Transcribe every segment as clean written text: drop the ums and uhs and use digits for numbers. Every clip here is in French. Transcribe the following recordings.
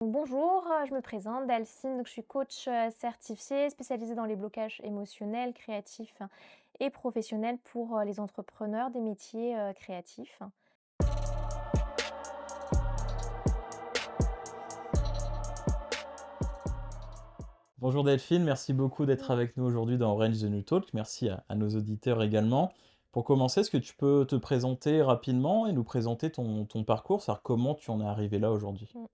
Bonjour, je me présente, Delphine, donc je suis coach certifiée spécialisée dans les blocages émotionnels, créatifs et professionnels pour les entrepreneurs des métiers créatifs. Bonjour Delphine, merci beaucoup d'être avec nous aujourd'hui dans Orange the New Talk. Merci à nos auditeurs également. Pour commencer, est-ce que tu peux te présenter rapidement et nous présenter ton parcours, savoir comment tu en es arrivé là aujourd'hui? Mm.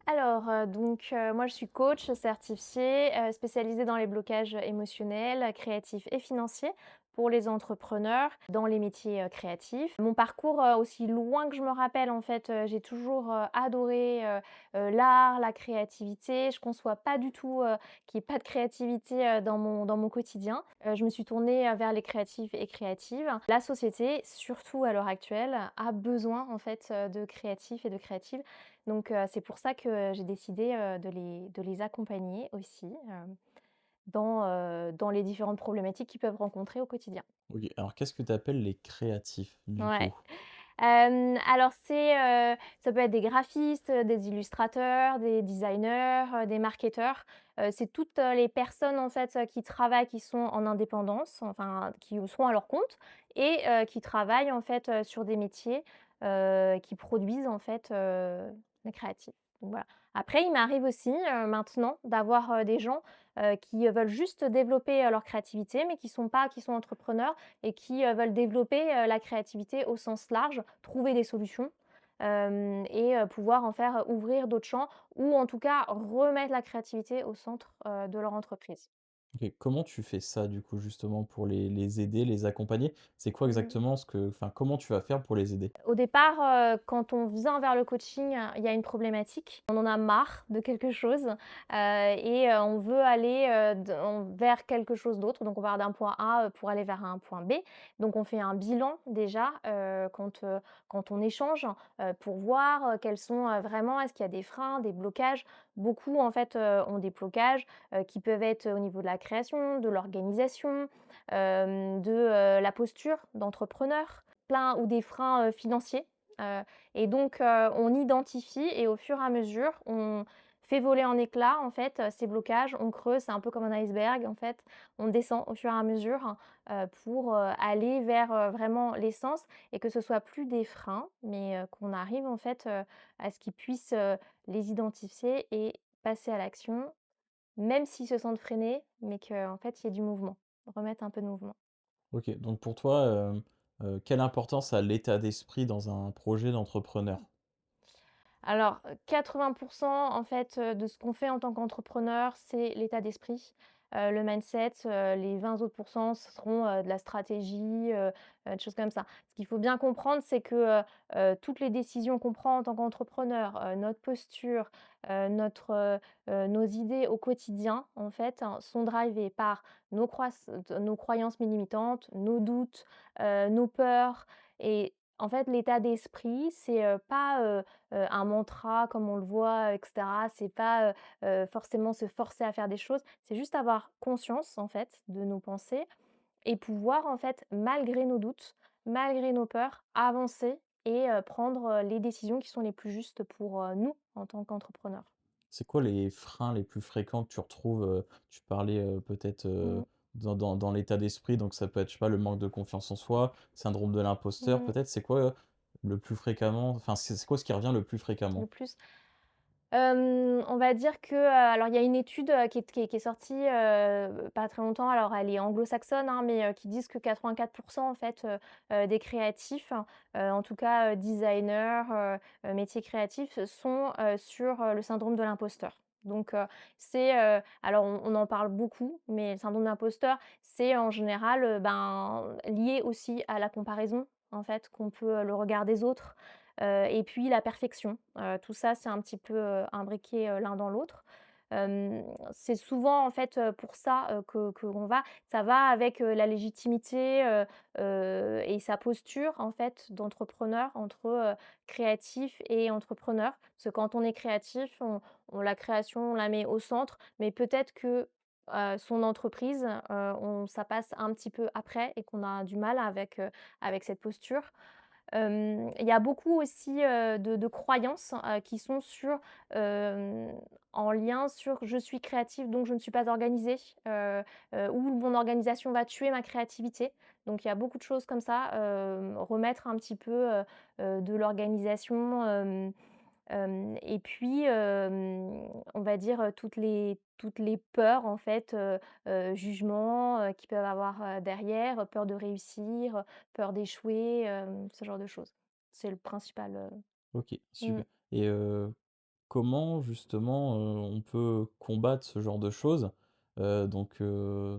Alors, moi je suis coach certifiée, spécialisée dans les blocages émotionnels, créatifs et financiers pour les entrepreneurs dans les métiers créatifs. Mon parcours, aussi loin que je me rappelle, en fait, j'ai toujours adoré l'art, la créativité. Je conçois pas du tout qu'il n'y ait pas de créativité dans mon quotidien. Je me suis tournée vers les créatifs et créatives. La société, surtout à l'heure actuelle, a besoin en fait de créatifs et de créatives, donc c'est pour ça que j'ai décidé, de les accompagner aussi, dans les différentes problématiques qu'ils peuvent rencontrer au quotidien. Ok, alors qu'est-ce que tu appelles les créatifs du Ouais. coup? Alors ça peut être des graphistes, des illustrateurs, des designers, des marketeurs. C'est toutes les personnes en fait, qui travaillent, qui sont en indépendance, enfin qui sont à leur compte et qui travaillent en fait, sur des métiers, qui produisent en fait, des créatifs. Donc voilà. Après il m'arrive aussi, maintenant d'avoir, des gens, qui veulent juste développer, leur créativité mais qui sont entrepreneurs et qui, veulent développer, la créativité au sens large, trouver des solutions, et pouvoir en faire ouvrir d'autres champs ou en tout cas remettre la créativité au centre, de leur entreprise. Ok, comment tu fais ça du coup justement pour les aider, les accompagner? C'est quoi Mmh. exactement enfin comment tu vas faire pour les aider? Au départ, quand on vient vers le coaching, il y a une problématique. On en a marre de quelque chose, et on veut aller, vers quelque chose d'autre. Donc on part d'un point A, pour aller vers un point B. Donc on fait un bilan déjà, quand on échange, pour voir, quels sont, vraiment est-ce qu'il y a des freins, des blocages? Beaucoup en fait, ont des blocages, qui peuvent être au niveau de la création, de l'organisation, de la posture d'entrepreneur. Plein ou des freins, financiers, heu et donc on identifie et au fur et à mesure, on fait voler en éclats, en fait, ces blocages. On creuse, c'est un peu comme un iceberg, en fait. On descend au fur et à mesure, pour, aller vers, vraiment l'essence et que ce soit plus des freins, mais qu'on arrive, en fait, à ce qu'ils puissent, les identifier et passer à l'action, même s'ils se sentent freinés, mais qu'en fait, il y ait du mouvement. Remettre un peu de mouvement. Ok, donc pour toi, quelle importance a l'état d'esprit dans un projet d'entrepreneur? Alors, 80 en fait, de ce qu'on fait en tant qu'entrepreneur, c'est l'état d'esprit, le mindset, les 20 autres ce seront, de la stratégie, des choses comme ça. Ce qu'il faut bien comprendre, c'est que, toutes les décisions qu'on prend en tant qu'entrepreneur, notre posture, nos idées au quotidien, en fait, hein, sont drivées par nos croyances limitantes, nos doutes, nos peurs et en fait, l'état d'esprit, c'est, pas, un mantra comme on le voit, et cetera. C'est pas, forcément se forcer à faire des choses. C'est juste avoir conscience, en fait, de nos pensées et pouvoir, en fait, malgré nos doutes, malgré nos peurs, avancer et prendre, les décisions qui sont les plus justes pour, nous, en tant qu'entrepreneurs. C'est quoi les freins les plus fréquents que tu retrouves, tu parlais, peut-être, Mmh. dans l'état d'esprit, donc ça peut être, je sais pas, le manque de confiance en soi, syndrome de l'imposteur Mmh. peut-être? C'est quoi, le plus fréquemment? Enfin, c'est quoi ce qui revient le plus Le fréquemment? plus on va dire que, alors il y a une étude, qui est sortie, pas très longtemps, alors elle est anglo-saxonne, hein, mais qui disent que 84 en fait, des créatifs, en tout cas, designers, métiers créatifs, sont, sur, le syndrome de l'imposteur. Donc alors on en parle beaucoup, mais le syndrome de l'imposteur, c'est en général, lié aussi à la comparaison, en fait, qu'on peut, le regard des autres, et puis la perfection. Tout ça, c'est un petit peu, imbriqué, l'un dans l'autre. C'est souvent en fait, pour ça, que l'on va ça va avec, la légitimité, et sa posture en fait d'entrepreneur entre, créatif et entrepreneur. Parce que quand on est créatif, on la création, on la met au centre, mais peut-être que, son entreprise, on ça passe un petit peu après et qu'on a du mal avec cette posture. Il y a beaucoup aussi, de croyances, qui sont hem, en lien sur: «Je suis créative, donc je ne suis pas organisée», ou «Mon organisation va tuer ma créativité». Donc il y a beaucoup de choses comme ça, remettre un petit peu, de l'organisation, et puis, on va dire, toutes les peurs en fait, jugements, qu'ils peuvent avoir, derrière, peur de réussir, peur d'échouer, ce genre de choses. C'est le principal, OK, mmh, super et comment justement, on peut combattre ce genre de choses? Donc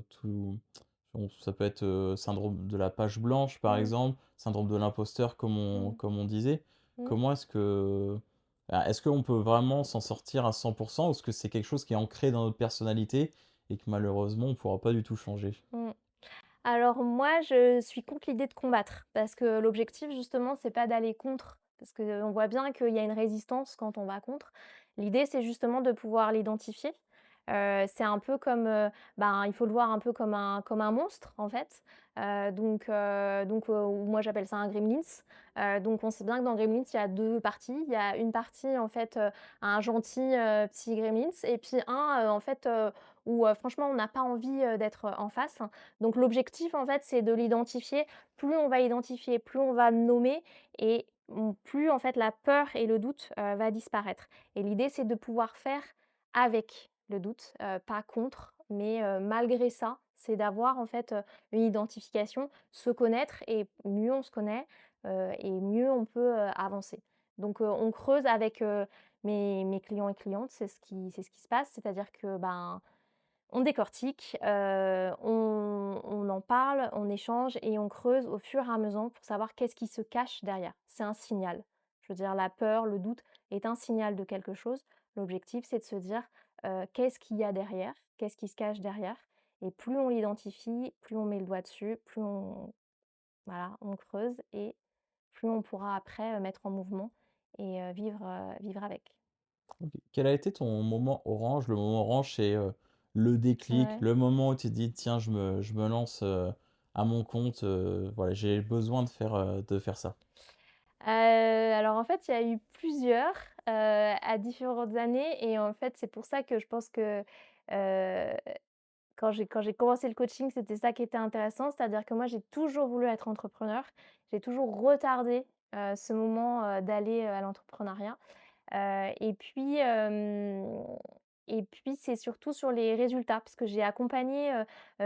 tout ça peut être, syndrome de la page blanche, par mmh, exemple, syndrome de l'imposteur mmh, comme on disait. mmh. Comment est-ce qu'on peut vraiment s'en sortir à 100 ou est-ce que c'est quelque chose qui est ancré dans notre personnalité et que malheureusement on ne pourra pas du tout changer? Mmh. Alors moi, je suis contre l'idée de combattre parce que l'objectif justement, c'est pas d'aller contre, parce qu'on voit bien qu'il y a une résistance quand on va contre. L'idée, c'est justement de pouvoir l'identifier. C'est un peu comme, ben, il faut le voir un peu comme un monstre en fait. Moi j'appelle ça un gremlins. Donc on sait bien que dans Gremlins, il y a 2 parties. Il y a une partie en fait, un gentil, petit gremlins et puis un, en fait, où, franchement on n'a pas envie, d'être, en face. Donc l'objectif, en fait, c'est de l'identifier. Plus on va identifier, plus on va nommer et plus, en fait, la peur et le doute, va disparaître et l'idée, c'est de pouvoir faire avec le doute, pas contre, mais malgré ça, c'est d'avoir, en fait, une identification, se connaître et mieux on se connaît, et mieux on peut, avancer. Donc on creuse avec, mes clients et clientes, c'est ce qui se passe. C'est-à-dire que, ben, on décortique, on en parle, on échange et on creuse au fur et à mesure pour savoir qu'est-ce qui se cache derrière. C'est un signal. Je veux dire, la peur, le doute est un signal de quelque chose. L'objectif, c'est de se dire, qu'est-ce qu'il y a derrière? Qu'est-ce qui se cache derrière? Et plus on l'identifie, plus on met le doigt dessus, plus on voilà, on creuse et plus on pourra après, mettre en mouvement et vivre avec. OK. Quel a été ton moment orange? Le moment orange, c'est, le déclic, Ouais. le moment où tu te dis: «Tiens, je me lance, à mon compte, voilà, j'ai besoin de faire ça». Alors en fait, il y a eu plusieurs, à différentes années et en fait, c'est pour ça que je pense que, heu, quand j'ai commencé le coaching, c'était ça qui était intéressant. C'est-à-dire que moi, j'ai toujours voulu être entrepreneur. J'ai toujours retardé, ce moment, d'aller, à l'entrepreneuriat. Et puis c'est surtout sur les résultats, parce que j'ai accompagné,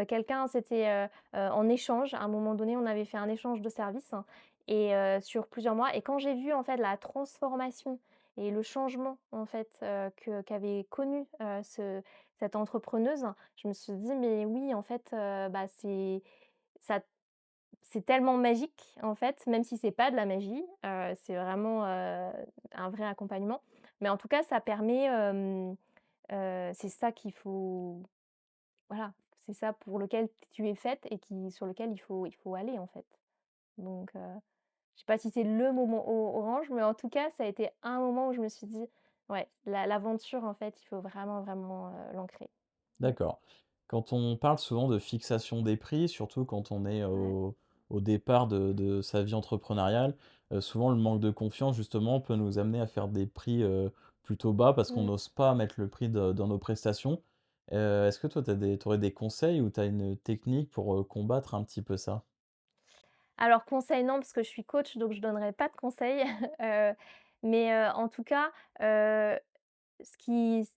quelqu'un, c'était, en échange. À un moment donné, on avait fait un échange de services hein, et sur plusieurs mois et quand j'ai vu, en fait, la transformation et le changement, en fait, qu'avait connu, cette entrepreneuse, je me suis dit: «Mais oui, en fait, bah, ça c'est tellement magique, en fait, même si c'est pas de la magie, c'est vraiment, un vrai accompagnement. Mais en tout cas, ça permet, c'est ça qu'il faut voilà, c'est ça pour lequel tu es faite et sur lequel il faut aller, en fait. Donc je sais pas si c'est le moment orange, mais en tout cas, ça a été un moment où je me suis dit: «Ouais, l'aventure, en fait, il faut vraiment, vraiment, l'ancrer». Mmh. D'accord. Quand on parle souvent de fixation des prix, surtout quand on est Ouais. au départ de sa vie entrepreneuriale, souvent le manque de confiance justement peut nous amener à faire des prix, plutôt bas parce qu'on Mmh. n'ose pas mettre le prix de dans nos prestations. Est-ce que toi tu aurais des conseils ou tu as une technique pour, combattre un petit peu ça? Alors conseil non, parce que je suis coach, donc je donnerai pas de conseils, heu, mais en tout cas, ce qui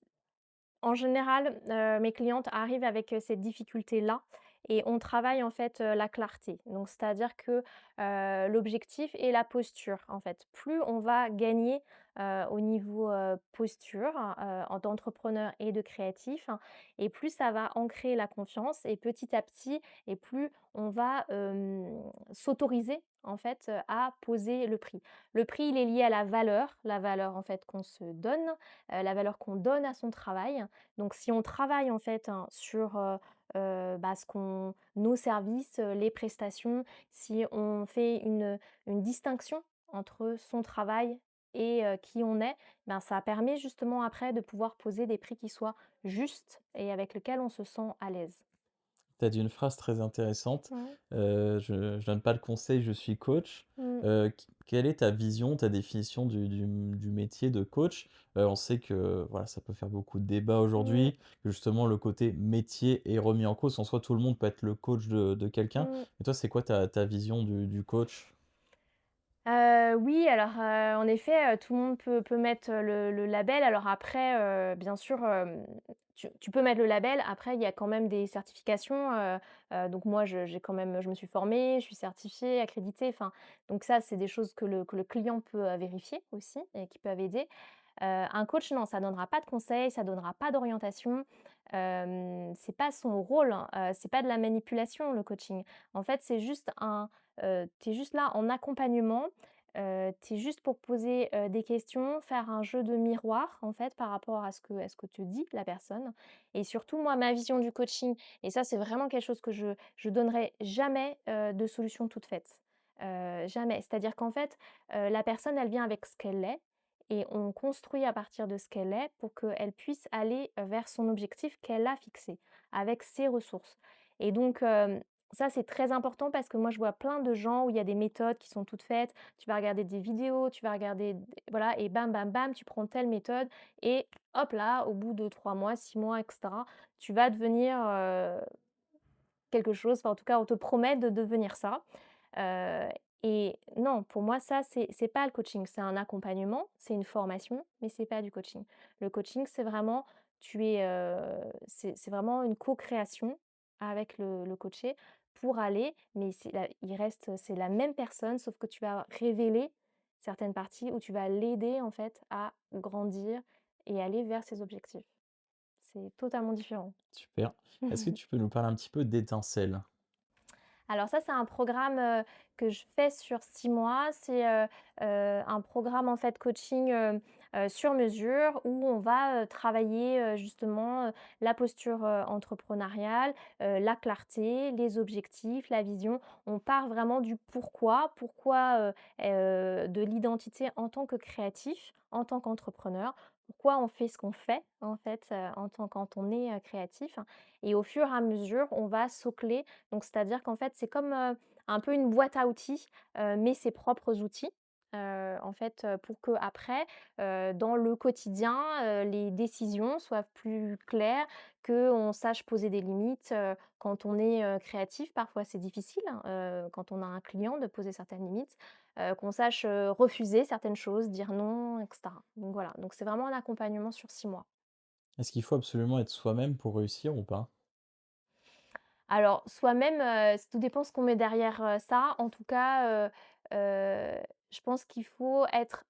en général, mes clientes arrivent avec, cette difficulté-là et on travaille en fait, la clarté. Donc c'est-à-dire que, l'objectif est la posture en fait. Plus on va gagner, au niveau, posture, en d'entrepreneur et de créatif hein, et plus ça va ancrer la confiance et petit à petit et plus on va, s'autoriser en fait, à poser le prix. Le prix, il est lié à la valeur en fait qu'on se donne, la valeur qu'on donne à son travail donc si on travaille en fait, hein, sur, bah, nos services, les prestations, si on fait une distinction entre son travail et qui on est, ben, ça permet justement après de pouvoir poser des prix qui soient justes et avec lesquels on se sent à l'aise. Tu as dit une phrase très intéressante, Ouais. je donne pas le conseil, je suis coach. Mmh. Quelle est ta vision, ta définition du métier de coach? On sait que, voilà, ça peut faire beaucoup de débats Mmh. aujourd'hui, que justement le côté métier est remis en cause. En soi, tout le monde peut être le coach de quelqu'un. Mmh. Et toi, c'est quoi ta vision du coach? Oui, alors, en effet, tout le monde peut mettre, le label. Alors après, bien sûr, tu peux mettre le label. Après, il y a quand même des certifications, donc moi, j'ai quand même je me suis formée, je suis certifiée, accréditée, enfin, donc ça, c'est des choses que le client peut, vérifier aussi et qui peuvent aider. Un coach, non, ça donnera pas de conseils, ça donnera pas d'orientation. C'est pas son rôle, hein, c'est pas de la manipulation, le coaching. En fait, c'est juste tu es juste là en accompagnement, tu es juste pour poser, des questions, faire un jeu de miroir, en fait, par rapport à ce que te dit la personne et surtout, moi, ma vision du coaching et ça, c'est vraiment quelque chose que je donnerai jamais, de solution toute faite. Jamais. C'est-à-dire qu'en fait, la personne, elle vient avec ce qu'elle est et on construit à partir de ce qu'elle est pour qu'elle puisse aller, vers son objectif qu'elle a fixé, avec ses ressources et donc ça, c'est très important parce que moi, je vois plein de gens où il y a des méthodes qui sont toutes faites. Tu vas regarder des vidéos, tu vas regarder d voilà et bam, bam, bam, tu prends telle méthode et hop là, au bout de 3 mois, 6 mois et cetera, tu vas devenir, quelque chose, enfin, en tout cas, on te promet de devenir ça. Heu et non, pour moi, ça, c'est pas le coaching. C'est un accompagnement, c'est une formation, mais c'est pas du coaching. Le coaching, c'est vraiment c'est vraiment une co-création avec le coaché pour aller mais c'est la même personne, sauf que tu vas révéler certaines parties où tu vas l'aider, en fait, à grandir et aller vers ses objectifs. C'est totalement différent. Super. Est-ce que tu peux nous parler un petit peu d'étincelles? Alors ça, c'est un programme, que je fais sur 6 mois. C'est, un programme en fait coaching, sur mesure où on va, travailler, justement, la posture, entrepreneuriale, la clarté, les objectifs, la vision. On part vraiment du pourquoi, de l'identité en tant que créatif, en tant qu'entrepreneur. Pourquoi on fait ce qu'on fait en fait, en tant quand on est, créatif et au fur et à mesure, on va socler donc c'est-à-dire qu'en fait, c'est comme, un peu une boîte à outils, mais ses propres outils, en fait, pour qu'après, dans le quotidien, les décisions soient plus claires, qu'on sache poser des limites, quand on est, créatif. Parfois, c'est difficile, hein, quand on a un client de poser certaines limites, qu'on sache, refuser certaines choses, dire non et cetera. Donc voilà, donc c'est vraiment un accompagnement sur 6 mois. Est-ce qu'il faut absolument être soi-même pour réussir ou pas? Alors soi-même, tout dépend ce qu'on met derrière, ça. En tout cas, je pense qu'il faut être,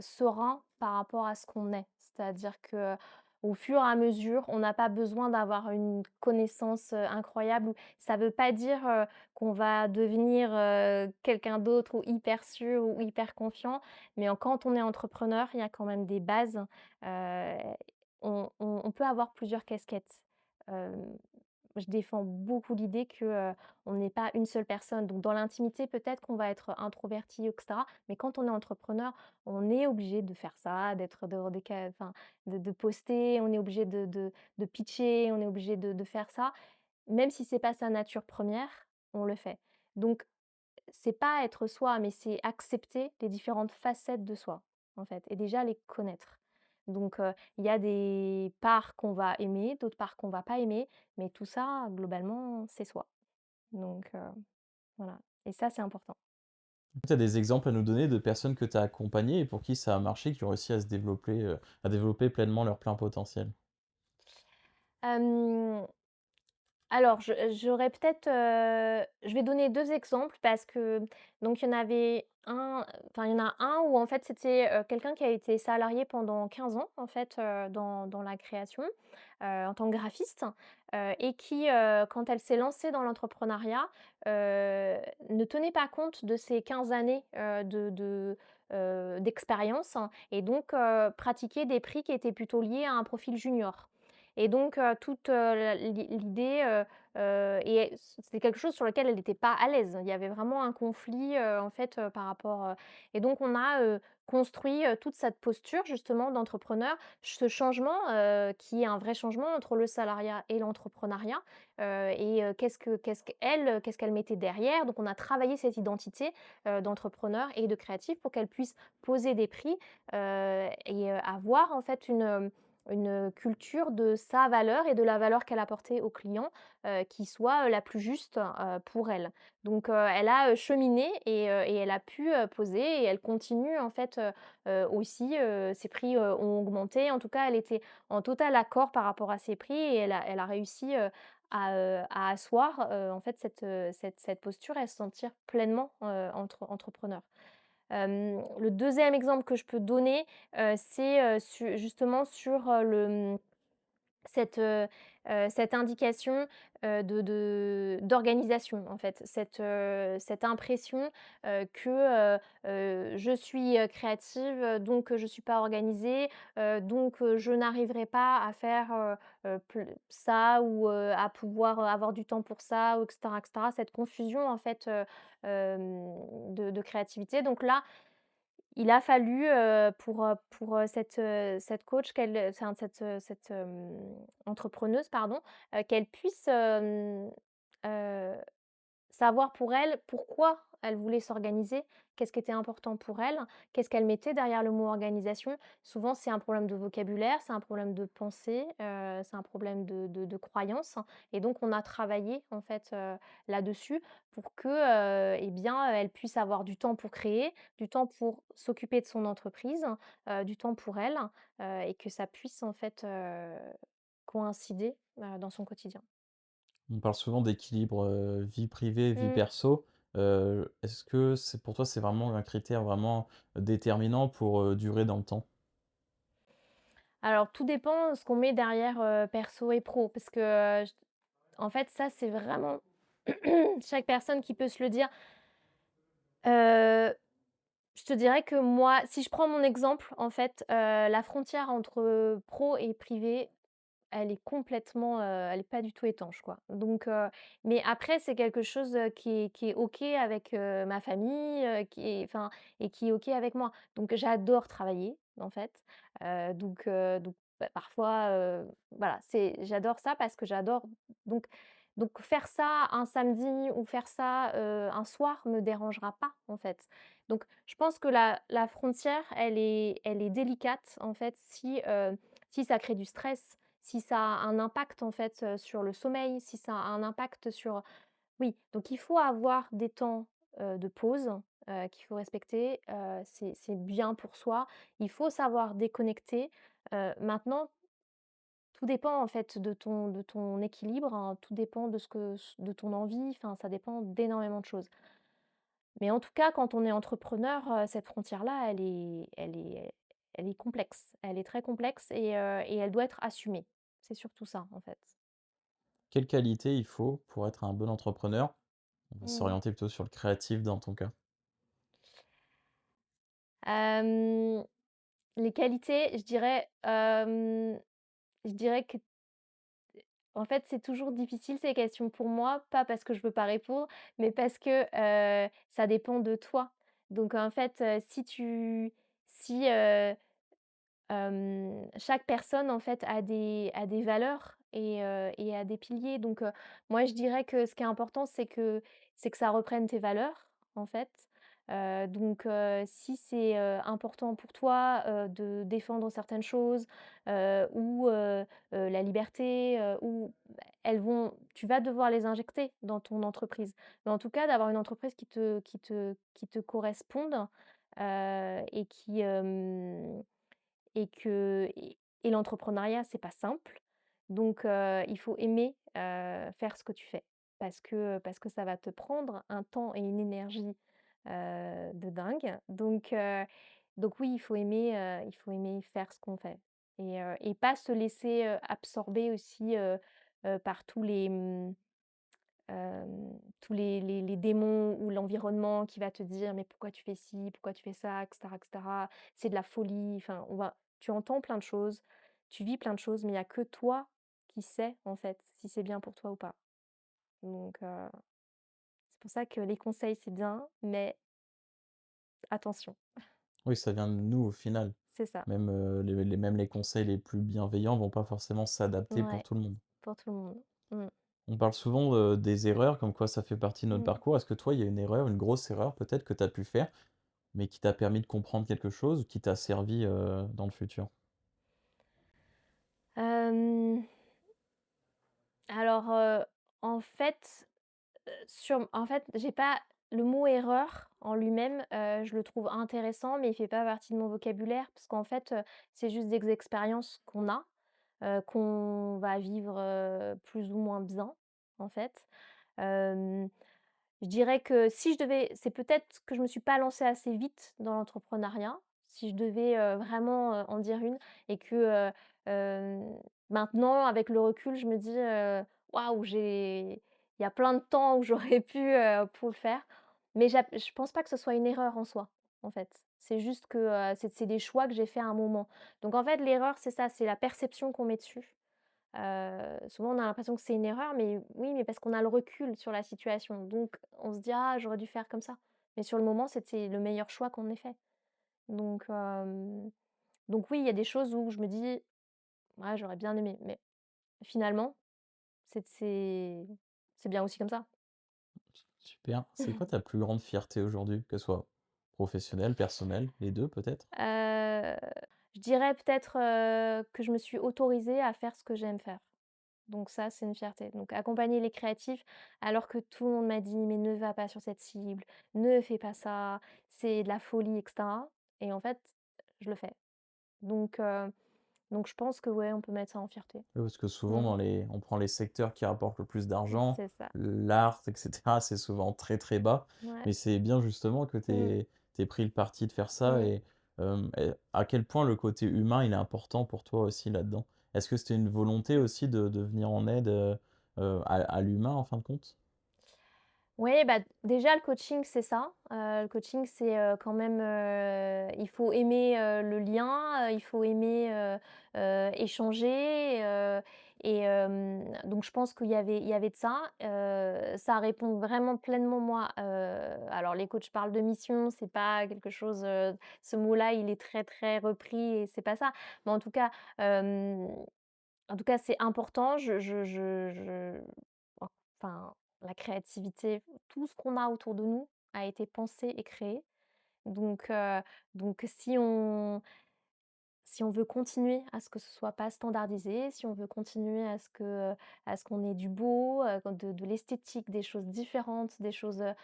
serein par rapport à ce qu'on est. C'est-à-dire que au fur et à mesure, on n'a pas besoin d'avoir une connaissance, incroyable ou ça ne veut pas dire, qu'on va devenir, quelqu'un d'autre ou hyper sûr ou hyper confiant. Mais quand on est entrepreneur, il y a quand même des bases. Heu, on peut avoir plusieurs casquettes. Hem Je défends beaucoup l'idée que, on n'est pas une seule personne. Donc dans l'intimité, peut-être qu'on va être introverti et cetera, mais quand on est entrepreneur, on est obligé de faire ça, d'être devant des ca enfin, de poster, on est obligé de pitcher, on est obligé de faire ça. Même si c'est pas sa nature première, on le fait. Donc c'est pas être soi, mais c'est accepter les différentes facettes de soi, en fait et déjà les connaître. Donc il y a des parts qu'on va aimer, d'autres parts qu'on va pas aimer, mais tout ça, globalement, c'est soi. Donc voilà et ça, c'est important. Tu as des exemples à nous donner de personnes que tu as accompagnées et pour qui ça a marché, qui ont réussi à développer pleinement leur plein potentiel? Hem Alors, j'aurais peut-être, je vais donner 2 exemples parce que donc il y en avait un enfin, il y en a un où en fait c'était, quelqu'un qui a été salarié pendant 15 ans en fait, dans la création, en tant que graphiste, et qui, quand elle s'est lancée dans l'entrepreneuriat, ne tenait pas compte de ses 15 années, d'expérience et donc pratiquait des prix qui étaient plutôt liés à un profil junior. et donc toute, l'idée, et c'était quelque chose sur lequel elle n'était pas à l'aise. Il y avait vraiment un conflit, en fait, par rapport, et donc on a, construit, toute cette posture justement d'entrepreneur, ce changement, qui est un vrai changement entre le salariat et l'entrepreneuriat, et qu'est-ce qu'elle mettait derrière. Donc on a travaillé cette identité, d'entrepreneur et de créatif pour qu'elle puisse poser des prix, et avoir en fait une culture de sa valeur et de la valeur qu'elle apportait aux clients, qui soit, la plus juste, pour elle. Donc elle a, cheminé et elle a pu, poser et elle continue en fait, aussi, ses prix, ont augmenté. En tout cas, elle était en total accord par rapport à ses prix et elle a réussi, à asseoir, en fait cette posture et à se sentir pleinement, entrepreneur. Le deuxième exemple que je peux donner, c'est, justement sur, cette indication, d'organisation en fait. Cette impression, que, je suis, créative, donc je suis pas organisée, donc je n'arriverai pas à faire, ple ça ou, à pouvoir, avoir du temps pour ça ou et cetera. Cette confusion en fait, de créativité. Donc là, il a fallu, pour cette coach enfin entrepreneuse pardon, qu'elle puisse, savoir pour elle, pourquoi elle voulait s'organiser, qu'est-ce qui était important pour elle, qu'est-ce qu'elle mettait derrière le mot organisation. Souvent, c'est un problème de vocabulaire, c'est un problème de pensée, c'est un problème de croyance, et donc on a travaillé en fait, là-dessus pour que, eh bien, elle puisse avoir du temps pour créer, du temps pour s'occuper de son entreprise, du temps pour elle, et que ça puisse en fait, coïncider, dans son quotidien. On parle souvent d'équilibre, vie privée, vie Mmh. perso. Est-ce que c'est pour toi, c'est vraiment un critère vraiment déterminant pour, durer dans le temps? Alors tout dépend ce qu'on met derrière, perso et pro parce que, j en fait ça c'est vraiment chaque personne qui peut se le dire. Heu, je te dirais que moi, si je prends mon exemple en fait, la frontière entre, pro et privé, elle est complètement, elle est pas du tout étanche, quoi. Donc mais après c'est quelque chose, qui est OK avec, ma famille, qui est enfin et qui est OK avec moi. Donc j'adore travailler, en fait, donc bah, parfois, voilà, j'adore ça parce que j'adore donc donc faire ça un samedi ou faire ça, un soir me dérangera pas, en fait. Donc je pense que la frontière, elle est délicate, en fait, si ça crée du stress, si ça a un impact en fait, sur le sommeil, si ça a un impact sur oui, donc il faut avoir des temps, de pause, qu'il faut respecter, c'est bien pour soi. Il faut savoir déconnecter. Maintenant, tout dépend en fait de ton équilibre, hein, tout dépend de ton envie, enfin ça dépend d'énormément de choses. Mais en tout cas, quand on est entrepreneur, cette frontière-là, elle est complexe. Elle est très complexe et elle doit être assumée. C'est surtout ça, en fait. Quelle qualité il faut pour être un bon entrepreneur? On va Mmh. s'orienter plutôt sur le créatif dans ton cas. Hem, les qualités, je dirais que en fait, c'est toujours difficile ces questions pour moi, pas parce que je veux pas répondre, mais parce que, ça dépend de toi. Donc en fait, si chaque personne en fait a des valeurs et a des piliers donc moi je dirais que ce qui est important c'est que ça reprenne tes valeurs en fait. Donc si c'est, important pour toi, de défendre certaines choses, ou la liberté, ou elles vont tu vas devoir les injecter dans ton entreprise. Mais en tout cas d'avoir une entreprise qui te corresponde, et et l'entrepreneuriat, c'est pas simple. Donc il faut aimer, faire ce que tu fais parce que ça va te prendre un temps et une énergie, de dingue. Donc oui, il faut aimer faire ce qu'on fait et pas se laisser, absorber aussi, par tous les démons ou l'environnement qui va te dire: «Mais pourquoi tu fais ci? Pourquoi tu fais ça?» et cetera et cetera. C'est de la folie, enfin, tu entends plein de choses, tu vis plein de choses, mais il y a que toi qui sait, en fait, si c'est bien pour toi ou pas. Donc c'est pour ça que les conseils, c'est bien, mais attention, Oui, ça vient de nous au final. c'est ça. Même, même les conseils les plus bienveillants vont pas forcément s'adapter pour Ouais, tout le monde. pour tout le monde. Mmh. On parle souvent, des erreurs, comme quoi ça fait partie de notre Mmh. parcours. Est-ce que toi, il y a une erreur, une grosse erreur peut-être que tu as pu faire, mais qui t'a permis de comprendre quelque chose, qui t'a servi, dans le futur? Hem, alors, en fait, j'ai pas le mot erreur en lui-même, je le trouve intéressant, mais il fait pas partie de mon vocabulaire parce qu'en fait, c'est juste des expériences qu'on a, qu'on va vivre, plus ou moins bien, en fait. Hem, je dirais que si je devais c'est peut-être que je me suis pas lancée assez vite dans l'entrepreneuriat. Si je devais, vraiment, en dire une et que, maintenant avec le recul, je me dis: «Waouh, j'ai il y a plein de temps où j'aurais pu, pour le faire». Mais je pense pas que ce soit une erreur en soi, en fait. C'est juste que, c'est des choix que j'ai fait à un moment. Donc en fait, l'erreur, c'est ça, c'est la perception qu'on met dessus. Souvent, on a l'impression que c'est une erreur, mais oui, mais parce qu'on a le recul sur la situation. Donc, on se dit: «Ah, j'aurais dû faire comme ça». Mais sur le moment, c'était le meilleur choix qu'on ait fait. Donc, donc oui, il y a des choses où je me dis: «Ouais, j'aurais bien aimé», mais finalement, c'est c'est c'est bien aussi comme ça. Super. C'est quoi ta plus grande fierté aujourd'hui? Que ce soit professionnelle, personnelle, les 2 peut-être? Heu, je dirais peut-être, que je me suis autorisée à faire ce que j'aime faire. Donc ça, c'est une fierté. Donc accompagner les créatifs alors que tout le monde m'a dit: «Mais ne va pas sur cette cible, ne fais pas ça, c'est de la folie» et cetera et en fait, je le fais. Donc je pense que ouais, on peut mettre ça en fierté. Oui, parce que souvent Mmh. dans les on prend les secteurs qui rapportent le plus d'argent, C'est ça. l'art et cetera, c'est souvent très, très bas. Ouais. Mais c'est bien justement que tu Mmh. aies pris le parti de faire ça Mmh. et à quel point le côté humain, il est important pour toi aussi là-dedans? Est-ce que c'était une volonté aussi de venir en aide, à l'humain en fin de compte? Oui, bah, déjà le coaching, c'est ça. Le coaching, c'est, quand même, il faut aimer, le lien, il faut aimer, échanger, et donc je pense qu'il y avait de ça. Ça répond vraiment pleinement moi, alors les coachs parlent de mission, c'est pas quelque chose, ce mot-là, il est très, très repris et c'est pas ça. Mais hem en tout cas, c'est important. Enfin, la créativité, tout ce qu'on a autour de nous a été pensé et créé. Donc si on veut continuer à ce que ce soit pas standardisé, si on veut continuer à ce qu'on ait du beau, de l'esthétique, des choses différentes, des choses, bah,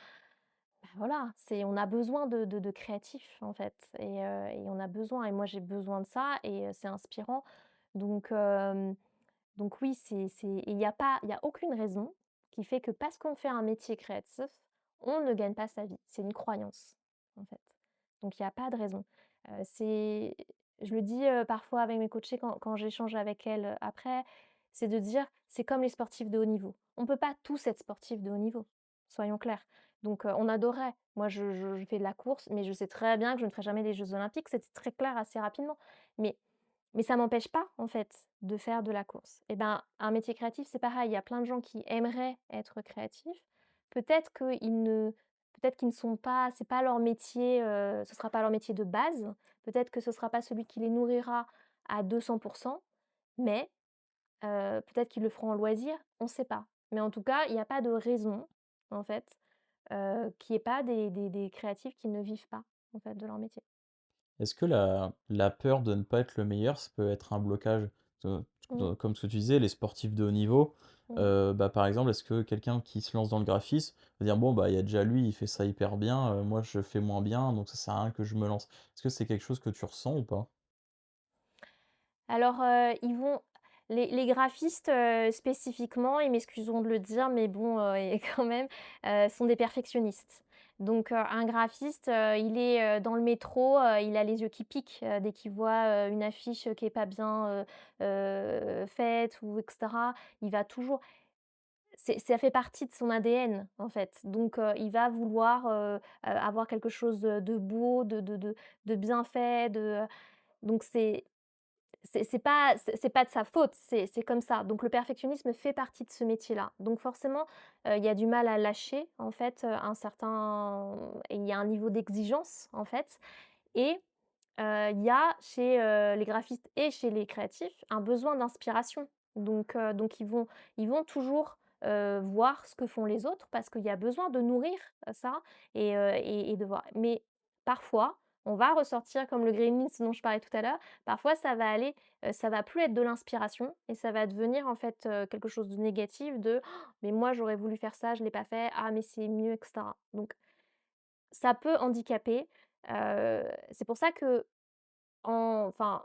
voilà, on a besoin de créatifs, en fait et on a besoin et moi j'ai besoin de ça et c'est inspirant. Donc donc oui, c'est et il y a aucune raison qui fait que parce qu'on fait un métier créatif, on ne gagne pas sa vie. C'est une croyance, en fait. Donc il y a pas de raison. C'est je le dis, parfois avec mes coachées quand j'échange avec elles, après, c'est de dire: «C'est comme les sportifs de haut niveau». On peut pas tous être sportifs de haut niveau, soyons clairs. Donc on adorait. Moi, je fais de la course, mais je sais très bien que je ne ferai jamais les jeux olympiques, c'était très clair assez rapidement. Mais ça m'empêche pas, en fait, de faire de la course. Et ben, un métier créatif, c'est pareil. Il y a plein de gens qui aimeraient être créatifs. Peut-être qu'ils ne peut-être qu'ils ne sont pas c'est pas leur métier, ce sera pas leur métier de base. Peut-être que ce sera pas celui qui les nourrira à 200 mais peut-être qu'ils le feront en loisir, on ne sait pas. Mais en tout cas, il y a pas de raison, en fait, qu'il y ait pas des créatifs qui ne vivent pas, en fait, de leur métier. Est-ce que la peur de ne pas être le meilleur, ça peut être un blocage? Mmh, Comme ce que tu disais, les sportifs de haut niveau, mmh. bah, par exemple, est-ce que quelqu'un qui se lance dans le graphisme va dire: «Bon, bah, il y a déjà lui, il fait ça hyper bien, moi je fais moins bien, donc ça sert à rien que je me lance». Est-ce que c'est quelque chose que tu ressens ou pas? Alors, ils vont les graphistes, spécifiquement, ils m'excuseront de le dire, mais bon, et quand même, sont des perfectionnistes. Donc, un graphiste, il est, dans le métro, il a les yeux qui piquent, dès qu'il voit, une affiche, qui est pas bien, faite ou et cetera. Il va toujours ça fait partie de son ADN, en fait. Donc, il va vouloir, avoir quelque chose, de beau, de bien fait, donc c'est pas de sa faute, c'est comme ça. Donc le perfectionnisme fait partie de ce métier-là. Donc forcément, il y a du mal à lâcher en fait, un certain et il y a un niveau d'exigence en fait et il y a chez, les graphistes et chez les créatifs un besoin d'inspiration. Donc ils vont toujours, voir ce que font les autres parce qu'il y a besoin de nourrir, ça et de voir. Mais parfois, on va ressortir comme le gremlins dont je parlais tout à l'heure, parfois ça va aller, ça va plus être de l'inspiration et ça va devenir en fait, quelque chose de négatif de: «Oh, mais moi j'aurais voulu faire ça, je l'ai pas fait. Ah mais c'est mieux» et cetera. Donc ça peut handicaper, c'est pour ça que enfin,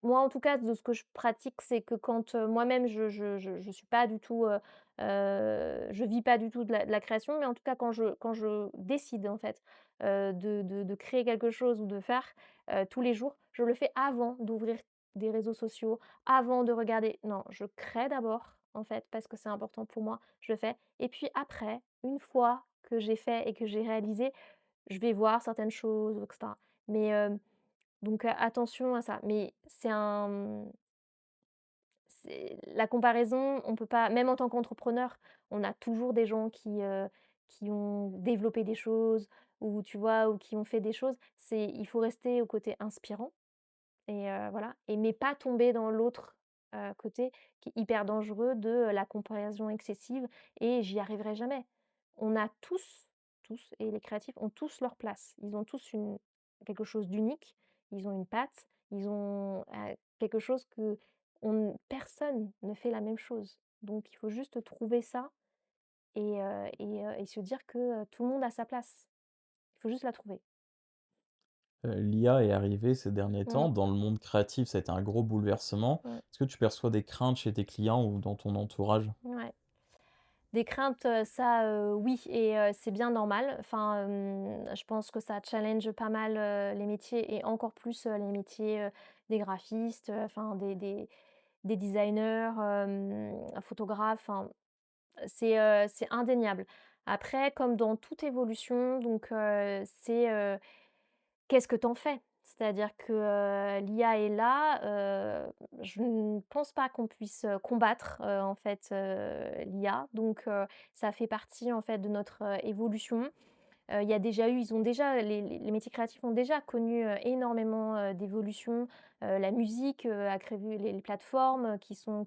moi, en tout cas, de ce que je pratique, c'est que quand, moi-même je suis pas du tout, je vis pas du tout de la création, mais en tout cas quand je décide, en fait, de créer quelque chose ou de faire, tous les jours, je le fais avant d'ouvrir des réseaux sociaux, avant de regarder non, je crée d'abord, en fait, parce que c'est important pour moi, je le fais et puis après, une fois que j'ai fait et que j'ai réalisé, je vais voir certaines choses et cetera. Mais, donc attention à ça. Mais c'est la comparaison, on peut pas même en tant qu'entrepreneur, on a toujours des gens qui ont développé des choses ou tu vois? Ou qui ont fait des choses. Il faut rester au côté inspirant et voilà et mais pas tomber dans l'autre, côté qui est hyper dangereux de, la comparaison excessive et j'y arriverai jamais. On a tous et les créatifs ont tous leur place. Ils ont tous une quelque chose d'unique, ils ont une patte, ils ont, quelque chose que personne ne fait la même chose. Donc il faut juste trouver ça et se dire que, tout le monde a sa place. Il faut juste la trouver. L'IA est arrivée ces derniers temps. Mmh, Dans le monde créatif, ça a été un gros bouleversement. mmh, Est-ce que tu perçois des craintes chez tes clients ou dans ton entourage? ouais. Des craintes, ça, oui et c'est bien normal. Enfin, je pense que ça challenge pas mal, les métiers et encore plus, les métiers, des graphistes, enfin des designers, photographes, enfin, c'est indéniable. Après, comme dans toute évolution, donc qu'est-ce que tu en fais? C'est-à-dire que, l'IA est là, je ne pense pas qu'on puisse, combattre, en fait, l'IA donc ça fait partie, en fait, de notre, évolution. Il y a déjà eu ils ont déjà les métiers créatifs ont déjà connu, énormément, d'évolutions. La musique, a créé les plateformes, qui sont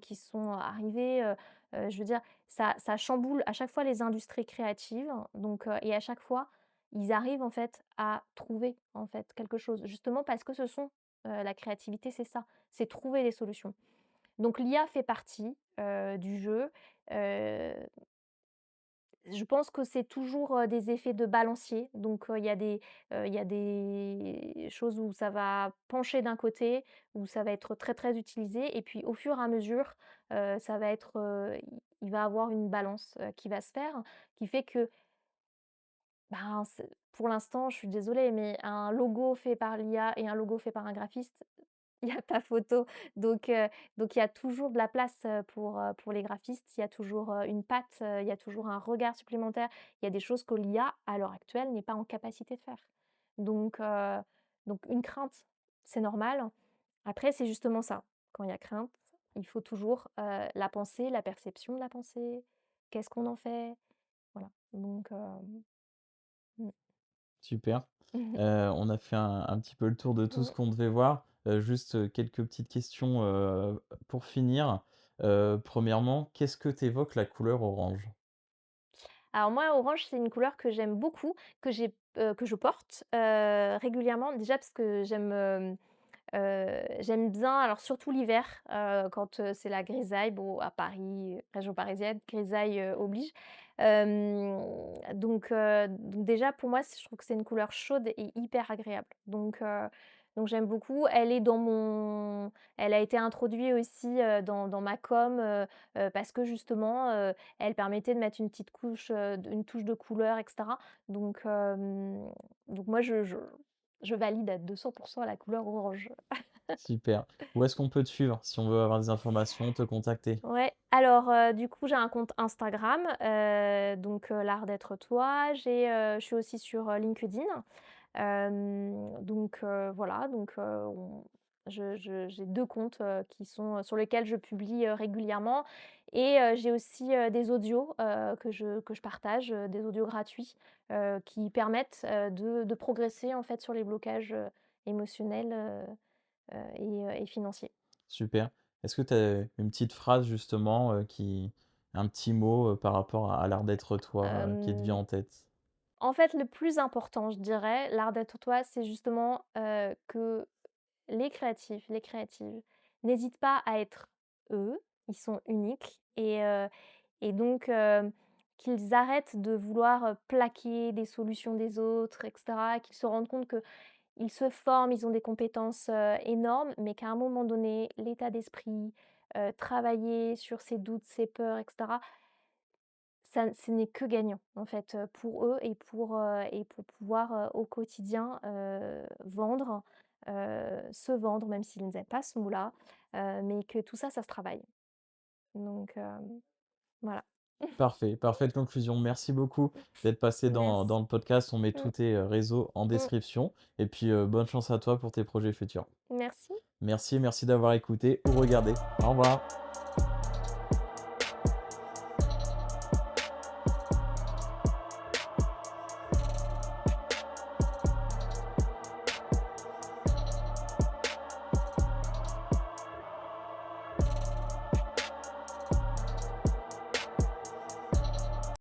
arrivées, je veux dire, ça chamboule à chaque fois les industries créatives donc et à chaque fois, ils arrivent en fait à trouver, en fait, quelque chose. Justement parce que ce sont, la créativité, c'est ça, c'est trouver des solutions. Donc l'IA fait partie, du jeu, heu je pense que c'est toujours, des effets de balancier. Donc, il y a des choses où ça va pencher d'un côté, où ça va être très, très utilisé et puis au fur et à mesure, ça va être, il va avoir une balance, qui va se faire, qui fait que, ben, pour l'instant, je suis désolée, mais un logo fait par l'IA et un logo fait par un graphiste, il y a pas photo, donc heu, donc il y a toujours de la place, pour les graphistes. Il y a toujours, une patte, il y a toujours un regard supplémentaire. Il y a des choses que l'IA, à l'heure actuelle, n'est pas en capacité de faire. Donc heu, donc une crainte, c'est normal. Après, c'est justement ça, quand il y a crainte, il faut toujours, la pensée, la perception de la pensée. Qu'est-ce qu'on en fait? Voilà, donc mmh. Super. On a fait un petit peu le tour de tout ce Mmh. qu'on devait voir. Juste, quelques petites questions, pour finir. 1°, qu'est-ce que t'évoque la couleur orange? Alors moi, orange, c'est une couleur que j'aime beaucoup, que je porte, régulièrement. Déjà parce que j'aime bien alors surtout l'hiver, quand, c'est la grisaille. Bon, à Paris, région parisienne, grisaille, oblige. Donc déjà pour moi, je trouve que c'est une couleur chaude et hyper agréable. Donc j'aime beaucoup. Elle a été introduite aussi, dans ma com, parce que justement, elle permettait de mettre une petite couche, une touche de couleur et cetera. Donc donc moi je valide à 200 la couleur orange. Super. Où est-ce qu'on peut te suivre si on veut avoir des informations, te contacter? Ouais, alors, du coup, j'ai un compte Instagram, l'art d'être toi. Je suis aussi sur, LinkedIn. Voilà, J'ai 2 comptes, qui sont, sur lesquels je publie, régulièrement et j'ai aussi, des audios, que je partage, des audios gratuits, qui permettent, de progresser en fait sur les blocages, émotionnels, et financiers. Super. Est-ce que tu as une petite phrase justement, un petit mot, par rapport à l'art d'être toi, qui te vient Hem, en tête? En fait, le plus important, je dirais, l'art d'être toi, c'est justement, que les créatifs, les créatives n'hésitent pas à être eux, ils sont uniques et donc qu'ils arrêtent de vouloir, plaquer des solutions des autres et cetera, qu'ils se rendent compte qu'ils se forment, ils ont des compétences, énormes, mais qu'à un moment donné, l'état d'esprit, travailler sur ses doutes, ses peurs et cetera, ça ce n'est que gagnant, en fait, pour eux et pour pouvoir, au quotidien, vendre, se vendre, même s'ils n'aiment pas ce mot-là, mais que tout ça, ça se travaille. Donc voilà. Parfait, parfaite conclusion. Merci beaucoup d'être passé dans Merci. le podcast. On met Mmh, tous tes, réseaux en mmh. description et puis, bonne chance à toi pour tes projets futurs. Merci. Merci, merci d'avoir écouté ou regardé. Au revoir.